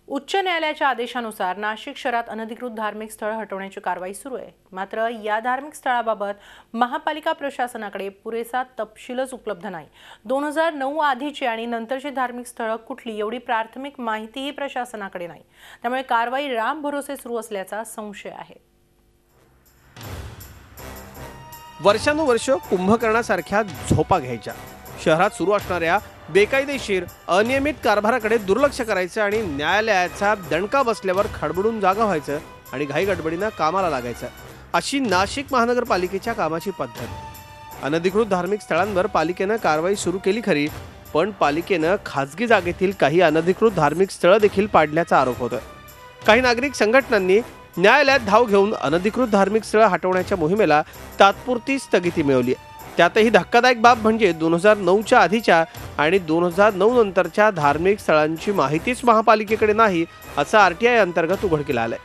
उच्च न्यायालयाच्या आदेशानुसार नाशिक शहरात अनधिकृत धार्मिक स्थळ हटवण्याची कारवाई सुरू आहे। मात्र या धार्मिक स्थळाबाबत महापालिका प्रशासनाकडे पुरेसा तपशीलच उपलब्ध नाही। 2009 आधीची आणि नंतरची धार्मिक स्थळं कुठली एवढी प्राथमिक माहितीही प्रशासनाकडे नाही। त्यामुळे कारवाई राम भरोसे सुरू असल्याचा संशय आहे। वर्षानुवर्ष कुंभकर्णासारख्या झोपा घ्यायच्या, शहरात सुरू असणाऱ्या बेकायदेशीर अनियमित कारभाराकडे दुर्लक्ष करायचं आणि न्यायालयाचा दणका बसल्यावर खडबडून जागा व्हायचं आणि घाईगडबडीनं कामाला लागायचं, अशी नाशिक महानगरपालिकेच्या कामाची पद्धत। अनधिकृत धार्मिक स्थळांवर पालिकेनं कारवाई सुरू केली खरी, पण पालिकेनं खासगी जागेतील काही अनधिकृत धार्मिक स्थळं देखील पाडल्याचा आरोप होतोय। काही नागरिक संघटनांनी न्यायालयात धाव घेऊन अनधिकृत धार्मिक स्थळं हटवण्याच्या मोहिमेला तात्पुरती स्थगिती मिळवली आहे। त्यातही धक्कादायक बाब म्हणजे 2009च्या आधीच्या आणि 2009 नंतरच्या धार्मिक स्थळांची माहितीच महापालिकेकडे नाही, असं आरटीआय अंतर्गत उघडकीला आलंय।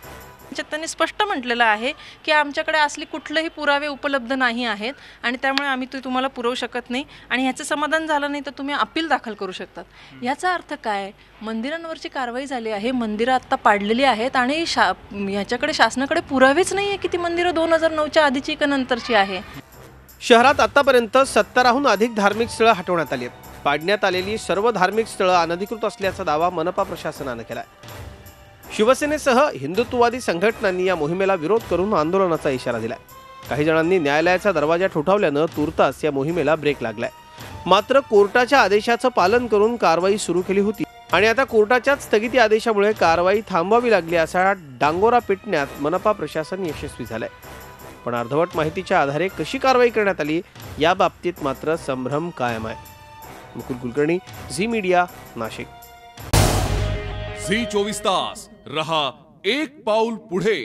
त्यांनी स्पष्ट म्हटलेलं आहे की आमच्याकडे असली कुठलेही पुरावे उपलब्ध नाही आहेत आणि त्यामुळे आम्ही ते तुम्हाला पुरवू शकत नाही आणि ह्याचं समाधान झालं नाही तर तुम्ही अपील दाखल करू शकतात। याचा अर्थ काय? मंदिरांवरची कारवाई झाली आहे, मंदिरं आता पाडलेली आहेत आणि ह्याच्याकडे शासनाकडे पुरावेच नाही आहे की ती मंदिरं 2009च्या आधीची का नंतरची आहे। शहरात आतापर्यंत 17हून अधिक धार्मिक स्थळं हटवण्यात आली आहेत। पाडण्यात आलेली सर्व धार्मिक स्थळं अनधिकृत असल्याचा दावा मनपा प्रशासनाने केलाय। शिवसेनेसह हिंदुत्ववादी संघटनांनी या मोहिमेला विरोध करून आंदोलनाचा इशारा दिलाय। काही जणांनी न्यायालयाचा दरवाजा ठोठावल्यानं तुर्तास या मोहिमेला ब्रेक लागलाय। मात्र कोर्टाच्या आदेशाचं पालन करून कारवाई सुरू केली होती आणि आता कोर्टाच्याच स्थगिती आदेशामुळे कारवाई थांबवावी लागली असा डांगोरा पिटण्यात मनपा प्रशासन यशस्वी झालंय। पण अर्धवट माहितीच्या आधारे कशी कारवाई करण्यात आली या बाबतीत मात्र संभ्रम कायम आहे। मुकुल कुलकर्णी, झी मीडिया, नाशिक। झी 24 तास रहा एक पाऊल पुढे।